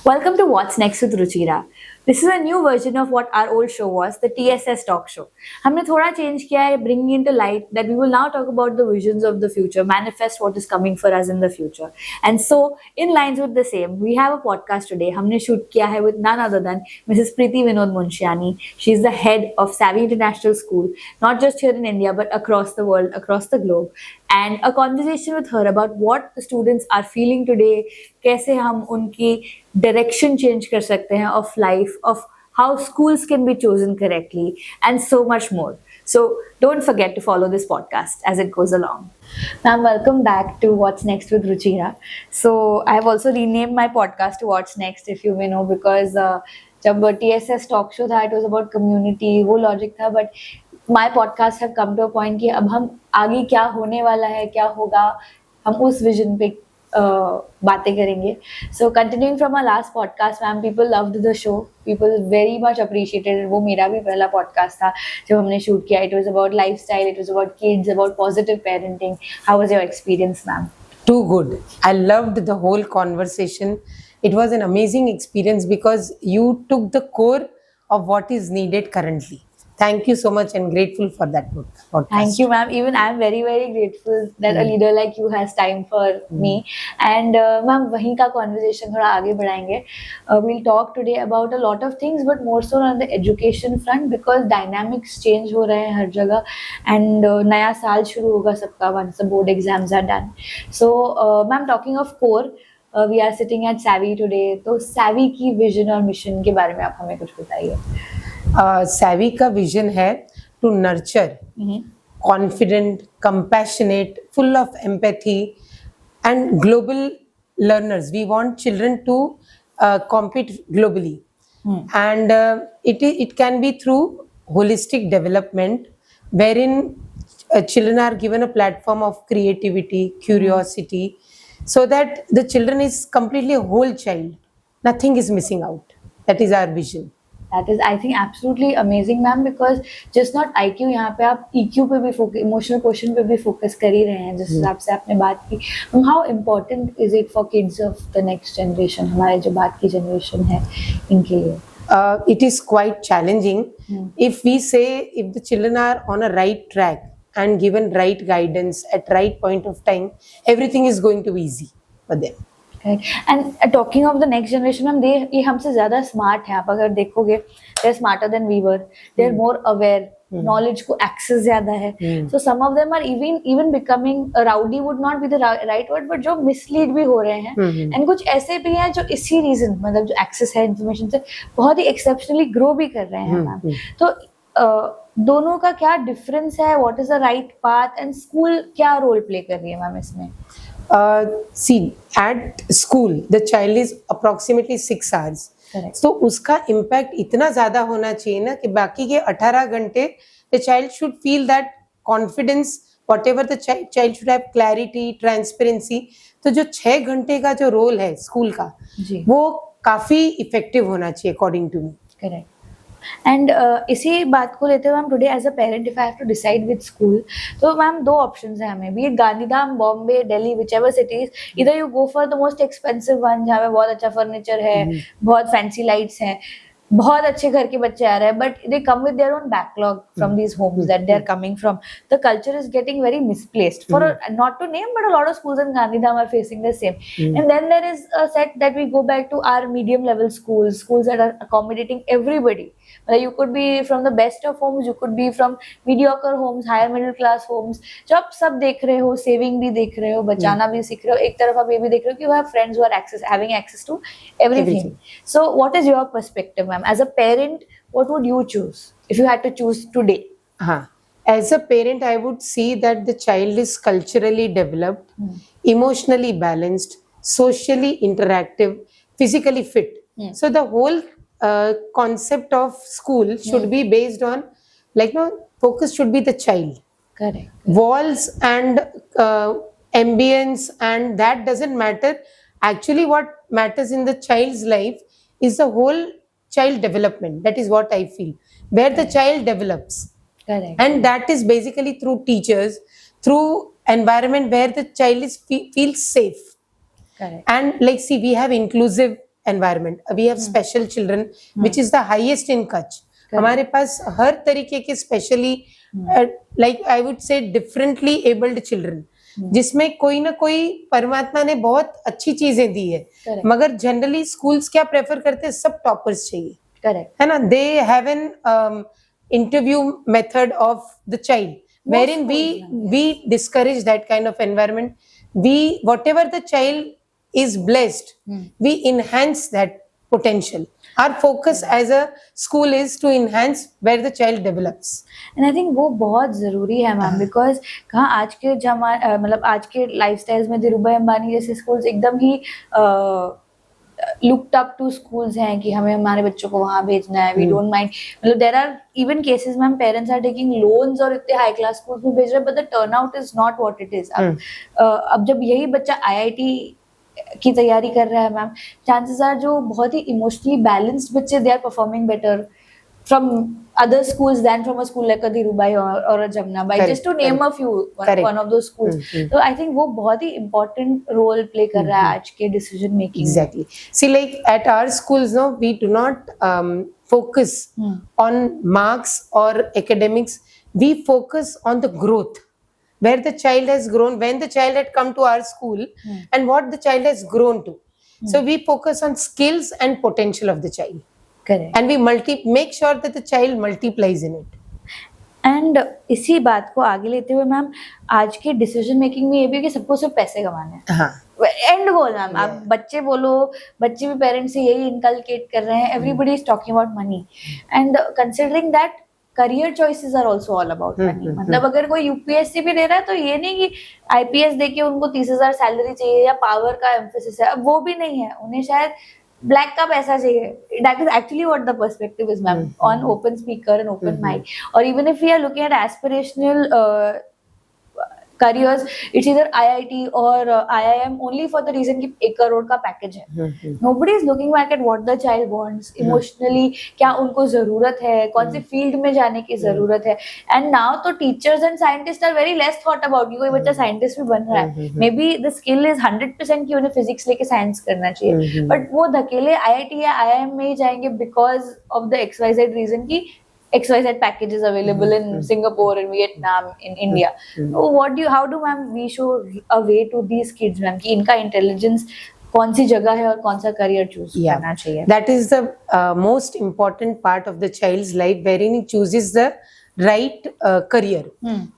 Welcome to What's Next with Ruchira. This is a new version of what our old show was, the TSS Talk Show. हमने थोड़ा change किया है, bringing into light that we will now talk about the visions of the future, manifest what is coming for us in the future. And so, in lines with the same, we have a podcast today. हमने shoot किया है with none other than Mrs. Preeti Vinod Munshiani. She is the head of Savvy International School, not just here in India but across the world, across the globe. And a conversation with her about what the students are feeling today, कैसे हम उनकी direction change कर सकते हैं of life, of how schools can be chosen correctly, and so much more. So don't forget to follow this podcast as it goes along. Ma'am, welcome back to What's Next with Ruchira. So I have also renamed my podcast to What's Next, if you may know, because जब TSS talk show था, it was about community, वो logic था, but my podcast have come to a point कि अब हम आगे क्या होने वाला है, क्या होगा, हम उस विजन पे बातें करेंगे. So continuing from our last podcast, ma'am, people loved the show. People very much appreciated it. वो मेरा भी पहला podcast था जब हमने shoot किया. It was about lifestyle, it was about kids, about positive parenting. How was your experience, ma'am? Too good. I loved the whole conversation. It was an amazing experience because you took the core of what is needed currently. Thank you so much and grateful for that podcast. Thank you, ma'am. Even I'm very, very grateful that a leader like you has time for me. And ma'am, वहीं का conversation थोड़ा आगे बढ़ाएंगे. We'll talk today about a lot of things, but more so on the education front because dynamics change हो रहे हैं हर जगह. And नया साल शुरू होगा सबका once the board exams are done. So, ma'am, talking of core, we are sitting at Savvy today. तो Savvy की vision और mission के बारे में आप हमें कुछ बताइए. Savvy का vision है to nurture confident, compassionate, full of empathy and global learners. We want children to compete globally. And it can be through holistic development wherein children are given a platform of creativity, curiosity, so that the children is completely a whole child. Nothing is missing out. That is our vision. That is, I think, absolutely amazing, ma'am, because just not IQ, यहाँ पे आप EQ पे भी focus, emotional quotient पे भी focus कर ही रहे हैं, जिस हिसाब से आपने बात की. How important is it for kids of the next generation, हमारे जो बात की generation है, इनके लिए? It is quite challenging. If we say if the children are on a right track and given right guidance at right point of time, everything is going to be easy for them. And talking of the next generation, ma'am, ये हमसे ज़्यादा smart हैं. आप अगर देखोगे, they're smarter than we were. They're more aware. Knowledge को access ज़्यादा है. So some of them are even becoming rowdy would not be the right word, but जो mislead भी हो रहे हैं. And कुछ ऐसे भी हैं जो इसी reason, मतलब जो access है information से बहुत ही exceptionally grow भी कर रहे हैं, मैम. तो दोनों का क्या difference है? What is the right path? And school क्या role play कर रही है, मैम, इसमें? See, at school, the child is approximately 6 hours. Correct. So उसका impact इतना ज़्यादा होना चाहिए ना कि बाकी के 18 घंटे the child should feel that confidence, whatever the child should have clarity, transparency. तो जो 6 घंटे का जो रोल है स्कूल का, वो काफी इफेक्टिव होना चाहिए according to me. Correct. And इसी बात को लेते हुए ma'am, today as a parent if I have to decide with school, तो मैम दो ऑप्शंस हैं हमें, be it Gandhidham, Bombay, Delhi, whichever cities. इधर you go for the most expensive one जहाँ पे बहुत अच्छा फर्नीचर है, बहुत फैंसी लाइट्स हैं, बहुत अच्छे घर के बच्चे आ रहे हैं, but they come with their own backlog from these homes that they are coming from. The culture is getting very misplaced for not to name, but a lot of schools in Gandhidham are facing the same. And then there is a set that we go back to our medium level schools that are accommodating everybody. You could be from the best of homes, you could be from mediocre homes, higher middle class homes. जो आप सब देख रहे हो, saving भी देख रहे हो, बचाना भी सीख रहे हो, एक तरफ आप ये भी देख रहे हो कि you have friends who are having access to everything. So what is your perspective, ma'am? As a parent, what would you choose if you had to choose today? As a parent, I would see that the child is culturally developed, emotionally balanced, socially interactive, physically fit. So the whole concept of school should be based on, focus should be the child. Correct. Walls and ambience and that doesn't matter. Actually, what matters in the child's life is the whole child development. That is what I feel. Where the child develops. Correct. And that is basically through teachers, through environment where the child is feels safe. Correct. And we have inclusive environment. We have special children, which is the highest in Kutch. हमारे पास हर तरीके के specially like I would say differently abled children, जिसमें कोई ना कोई परमात्मा ने बहुत अच्छी चीजें दी है. Correct. मगर जनरली स्कूल्स क्या प्रेफर करते हैं, सब टॉपर्स चाहिए, करेक्ट. है ना. They have an interview method of the child wherein we discourage that kind of environment. We, whatever the child is blessed, we enhance that potential. Our focus as a school is to enhance where the child develops. And I think वो बहुत ज़रूरी है ma'am, because कहाँ आज के मतलब आज के लाइफस्टाइल्स में धीरूभाई अंबानी जैसे स्कूल्स एकदम ही लुक्ड अप टू स्कूल्स हैं कि हमें हमारे बच्चों को वहाँ भेजना है, वी डोंट माइंड. मतलब there are even cases ma'am, parents are taking loans और इतने हाई क्लास स्कूल्स में भेज रहे हैं, but the turnout is not what it is. अब जब यही बच्चा आईआईटी की तैयारी कर रहा है मैम, चांसेस आर जो बहुत ही इमोशनली बैलेंस्ड बच्चे, they are performing better from other schools than from a school like a Dhirubhai or a Jamnabai, Correct, just to name a few, one of those schools. So I think वो बहुत ही important role play कर रहा है आज के decision making. Exactly. See, like at our schools, no, we do not focus on marks or academics. We focus on the growth, where the child has grown, when the child had come to our school, and what the child has grown to. So we focus on skills and potential of the child. Correct. And we make sure that the child multiplies in it. And इसी बात को आगे लेते हुए ma'am, आज के decision making में ये भी है कि सबको सिर्फ पैसे कमाने हैं. हाँ. And goal ma'am. आप बच्चे बोलो, बच्चे भी पेरेंट्स से यही इनकलकेट कर रहे हैं. Everybody is talking about money, and considering that career choices are also all about money. मतलब अगर कोई यूपीएससी भी दे रहा है तो ये नहीं कि आईपीएस देके उनको 30,000 सैलरी चाहिए या पावर का एम्फेसिस है. अब वो भी नहीं है, उन्हें शायद ब्लैक का पैसा चाहिए. That is actually what the perspective is, ma'am, on open speaker and open mic. Or even if we are looking at aspirational careers, it's either IIT or IIM only for the reason कि 1 करोड़ का package है. Nobody is looking back at what the child wants emotionally, क्या उनको जरूरत है, कौन सी field में जाने की जरूरत है. एंड नाउ तो teachers and scientist are very less thought about कि कोई बच्चा साइंटिस्ट भी बन रहा है. Maybe the skill is 100% कि उन्हें फिजिक्स लेके साइंस करना चाहिए, बट वो धकेले IIT या IIM में ही जाएंगे because of the XYZ reason की XYZ packages available in Singapore, in Vietnam, in India. So how do ma'am we show a way to these kids ma'am कि इनका intelligence कौन सी जगह है और कौन सा career choose करना चाहिए? That is the most important part of the child's life, wherein he chooses the right career.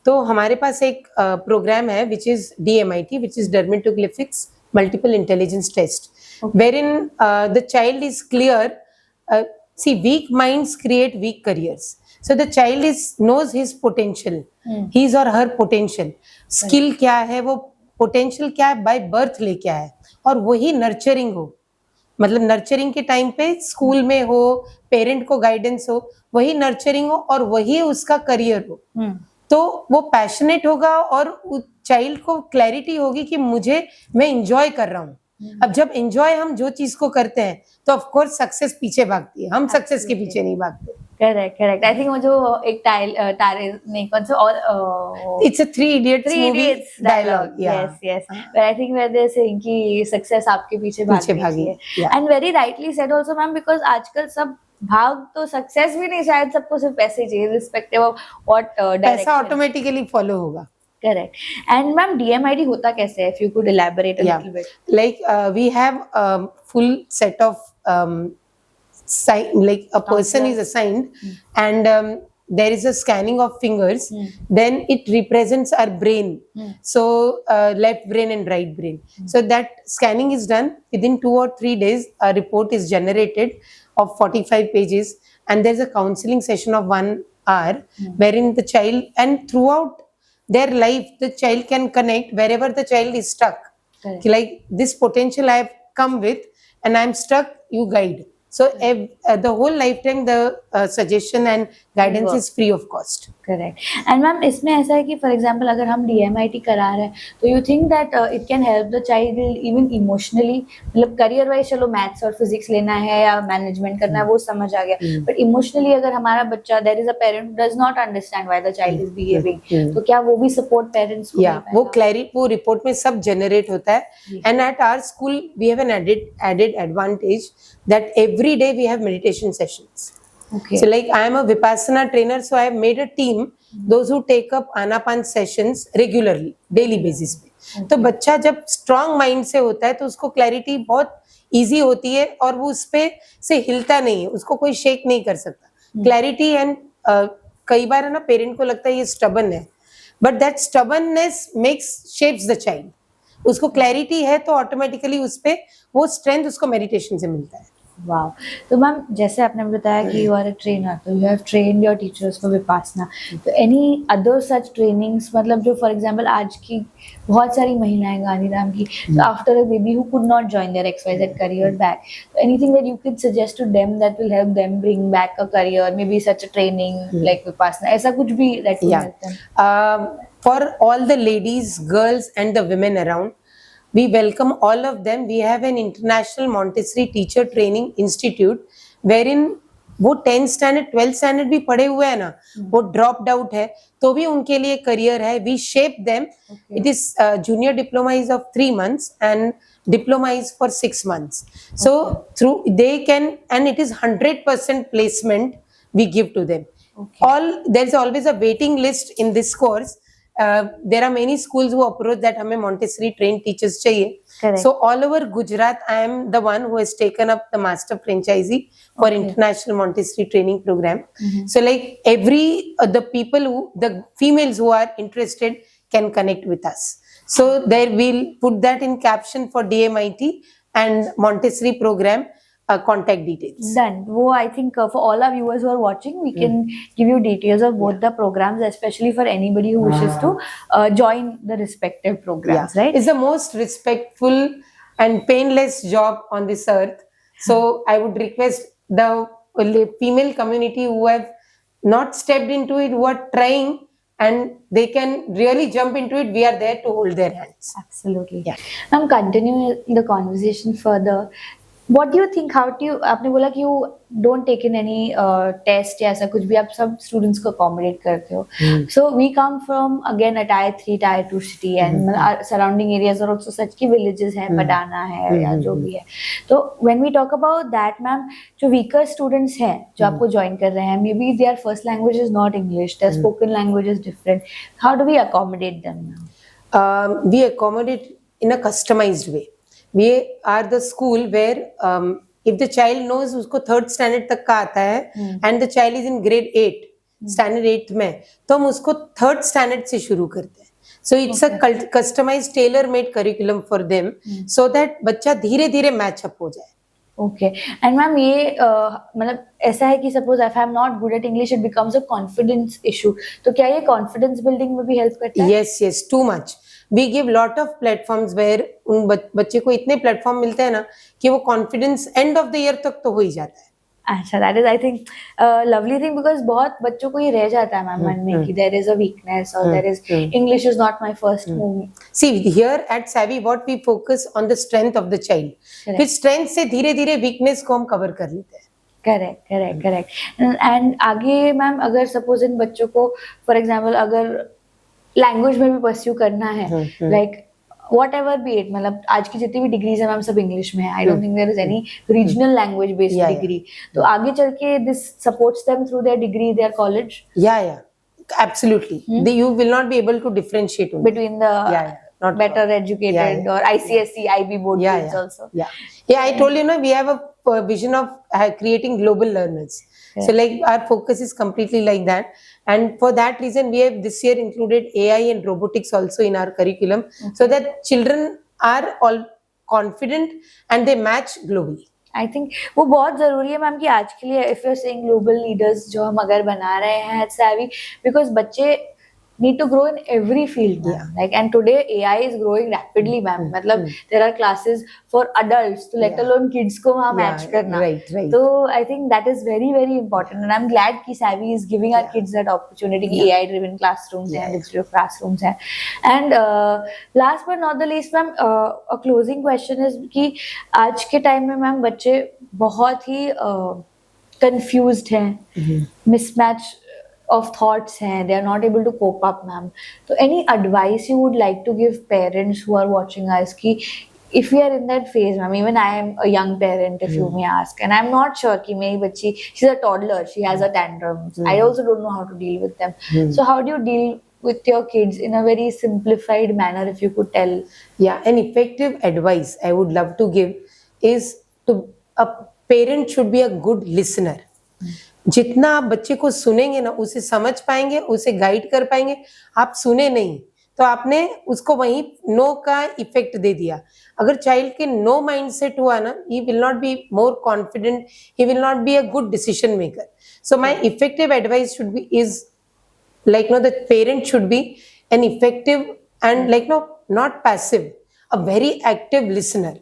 तो हमारे पास एक program है which is DMIT, which is Dermatoglyphics Multiple Intelligence Test, wherein the child is clear. See, weak minds create weak careers. So the child knows his potential, his or her potential. Skill क्या है, वो potential क्या है, by birth लेके आया है, और वही nurturing हो. मतलब नर्चरिंग के टाइम पे स्कूल में हो, पेरेंट को गाइडेंस हो, वही नर्चरिंग हो और वही उसका करियर हो. तो वो पैशनेट होगा और चाइल्ड को क्लैरिटी होगी कि मैं इंजॉय कर रहा हूँ. अब जब एंजॉय हम जो चीज को करते हैं तो ऑफ कोर्स सक्सेस पीछे भागती है, हम सक्सेस के पीछे नहीं भागते. करेक्ट. आई थिंक वो जो एक तारे नहीं कौन सा और it's a 3 Idiots dialogue. Yes. But I think where they saying कि सक्सेस आपके पीछे भागी है. And very rightly said also ma'am, because आजकल सब भाग तो सक्सेस भी नहीं, शायद सबको सिर्फ पैसे चाहिए, रिस्पेक्टिव ऑफ व्हाट डायरेक्शन. पैसा ऑटोमेटिकली फॉलो होगा. Correct. And ma'am, DMIT होता कैसे है? If you could elaborate a little bit. Like we have a full set of like a person is assigned, and there is a scanning of fingers. Then it represents our brain. So left brain and right brain. So that scanning is done within 2 or 3 days. A report is generated of 45 pages, and there's a counseling session of 1 hour, wherein the child, and throughout their life the child can connect wherever the child is stuck. Like this potential I have come with and I am stuck, you guide. So the whole lifetime the suggestion and guidance Work. is free of cost. Correct and ma'am इसमें ऐसा है कि for example अगर हम DMIT करा रहे हैं तो you think that it can help the child even emotionally, मतलब करियर वाइज चलो मैथ्स और फिजिक्स लेना है या मैनेजमेंट करना है वो समझ आ गया, बट इमोशनली अगर हमारा बच्चा, there is a parent who does not understand why the child is behaving, तो क्या वो भी सपोर्ट पेरेंट्स को या वो क्लैरिटी, वो रिपोर्ट में सब जनरेट होता है. And at our school we have an added advantage that every day we have meditation sessions. Okay. So like I am a Vipassana trainer, so I have made a team, those who take up Anapan sessions regularly, daily basis पे. तो बच्चा जब strong mind से होता है तो उसको clarity बहुत easy होती है और वो उस पे से हिलता नहीं है, उसको कोई shake नहीं कर सकता. Clarity and कई बार है ना पेरेंट को लगता है ये stubborn है, but that stubbornness shapes the child. उसको clarity है तो automatically उस पे वो strength उसको meditation से मिलता है. वाह, तो मैम जैसे आपने बताया कि यू आर अ ट्रेनर, तो you have trained your teachers for Vipassana, तो एनी अदर सच ट्रेनिंग्स, मतलब जो फॉर एग्जांपल आज की बहुत सारी महिलाएं गांधीधाम की, तो after a baby who could not join their XYZ career back, तो anything that you could suggest to them that will help them bring back a career, maybe such a training like Vipassana, ऐसा कुछ भी that will help them? For all the ladies, girls and the women around, we welcome all of them. We have an international Montessori teacher training institute wherein वो 10th standard 12th standard भी पढ़े हुए हैं ना, वो dropped out है तो भी उनके लिए करियर है. V shape them. It is junior diploma is of 3 months and diploma is for 6 months. So through they can, and it is 100% placement we give to them. All there is always a waiting list in this course. There are many schools who approach that हमें Montessori trained teachers चाहिए. Correct. So all over Gujarat, I am the one who has taken up the master franchisee for International Montessori training program. So like the people the females who are interested can connect with us. So there we'll put that in caption for DMIT and Montessori program. Contact details. Done. वो I think for all our viewers who are watching, we can give you details of both the programs, especially for anybody who wishes to join the respective programs, right? It's the most respectful and painless job on this earth. So I would request the female community who have not stepped into it, who are trying, and they can really jump into it. We are there to hold their hands. Absolutely. Yeah. Now continuing the conversation further, what do you think, how do you, आपने बोला कि you don't take in any test या ऐसा कुछ भी, आप सब students को accommodate करते हो. So we come from again a tier 3, tier 2 city and our surrounding areas are also such कि villages है, Padana है या जो भी है. तो when we talk about that, ma'am, जो weaker students हैं जो आपको join कर रहे हैं, maybe their first language is not English, their spoken language is different. How do we accommodate them now? We accommodate in a customized way. We are the school where if the child knows उसको 3rd standard तक का आता है and the child is in grade 8, standard 8 में, तो हम उसको 3rd standard से शुरू करते हैं. So it's a customized tailor-made curriculum for them so that बच्चा धीरे धीरे match up हो जाए. ओके एंड मैम ये मतलब ऐसा है कि suppose if I am not good at English, it becomes a confidence issue, तो क्या ये कॉन्फिडेंस बिल्डिंग में भी हेल्प करता है? Yes, too much. We give lot of platforms where उन बच्चे को इतने प्लेटफॉर्म मिलते हैं ना कि वो confidence end of the year तक तो हो ही जाता है. अच्छा, that is I think lovely thing, because बहुत बच्चों को ये रह जाता है मैम मन में कि देयर इज अ वीकनेस और there is English is not my first move. See, here at Savvy what we focus on the strength of the child. फिर स्ट्रेंथ से धीरे धीरे वीकनेस को हम कवर कर लेते हैं. करेक्ट. एंड आगे मैम अगर सपोज इन बच्चों को फॉर एग्जांपल अगर लैंग्वेज में भी परस्यू करना है, लाइक whatever be it, मतलब आज की जितनी भी डिग्रीज है मैम सब इंग्लिश में है. I don't think there is any regional language based degree. तो आगे चल के this supports them through their degree, their college. Yeah, absolutely. You will not be able to differentiate between the not better educated or ICSE, IB board kids also. I told you, we have a vision of creating global learners. So like our focus is completely like that, and for that reason we have this year included AI and robotics also in our curriculum, so that children are all confident and they match globally. I think वो बहुत जरूरी है ma'am कि आज के लिए if you are saying global leaders जो हम अगर बना रहे हैं एट सैवी, बिकॉज बच्चे need to grow in every field, ma'am. Like, and today AI is growing rapidly, ma'am. मतलब there are classes for adults, to let alone kids को वहाँ match करना. Right. So I think that is very, very important, and I'm glad कि Savvy is giving our kids that opportunity. कि AI-driven classrooms हैं, digital classrooms हैं. And last but not the least, ma'am, a closing question is कि आज के time में ma'am बच्चे बहुत ही confused हैं, mismatch of thoughts हैं, they are not able to cope up, ma'am. So any advice you would like to give parents who are watching us कि if we are in that phase, ma'am, even I am a young parent, if you may ask, and I'm not sure कि मेरी बच्ची, she's a toddler, she has a tantrums. I also don't know how to deal with them. So how do you deal with your kids in a very simplified manner, if you could tell? Yeah, an effective advice I would love to give is to a parent should be a good listener. जितना आप बच्चे को सुनेंगे ना, उसे समझ पाएंगे, उसे गाइड कर पाएंगे. आप सुने नहीं तो आपने उसको वहीं नो का इफेक्ट दे दिया. अगर चाइल्ड के नो माइंडसेट हुआ ना, he will not be more confident, he will not be a good decision maker. So my effective advice should be is like the parent should be an effective and not passive, a very active listener.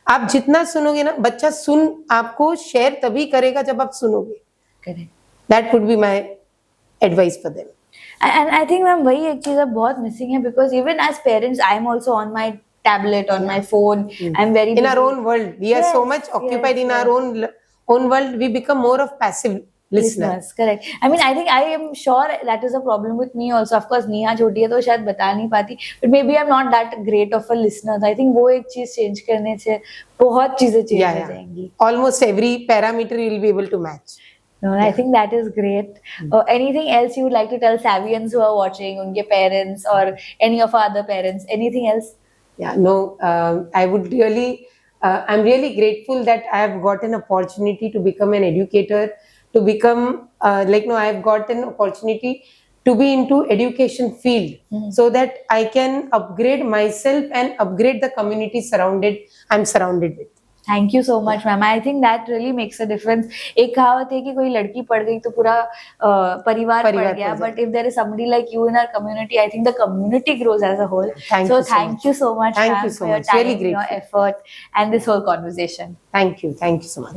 आप जितना सुनोगे ना, बच्चा सुन आपको share तभी करेगा जब आप सुनोगे. Correct. That would be my advice for them. And I think ma'am वही एक चीज अब बहुत मिसिंग है, because even as parents I am also on my tablet, on my phone. I'm very in busy. our own world, we are so much occupied in our own world, we become more of passive listeners. Correct. I mean, I think I am sure that is a problem with me also. Of course, Neha छोटी है तो शायद बता नहीं पाती, but maybe I'm not that great of a listener. I think वो एक चीज change करने से बहुत चीजें change हो जाएंगी. Almost every parameter you will be able to match. No, I think that is great. Anything else you would like to tell Savians who are watching, उनके parents or any of our other parents? Anything else? Yeah, no, I would really, I'm really grateful that I have got an opportunity to become an educator, to become, I have got an opportunity to be into education field, so that I can upgrade myself and upgrade the community I'm surrounded with. Thank you so much, ma'am. I think that really makes a difference. एक कहावत है कि कोई लड़की पढ़ गई तो पूरा परिवार पढ़ गया. But if there is somebody like you in our community, I think the community grows as a whole. Thank you so much, ma'am, you so for your much. time, Really your effort, and this whole conversation. Thank you so much.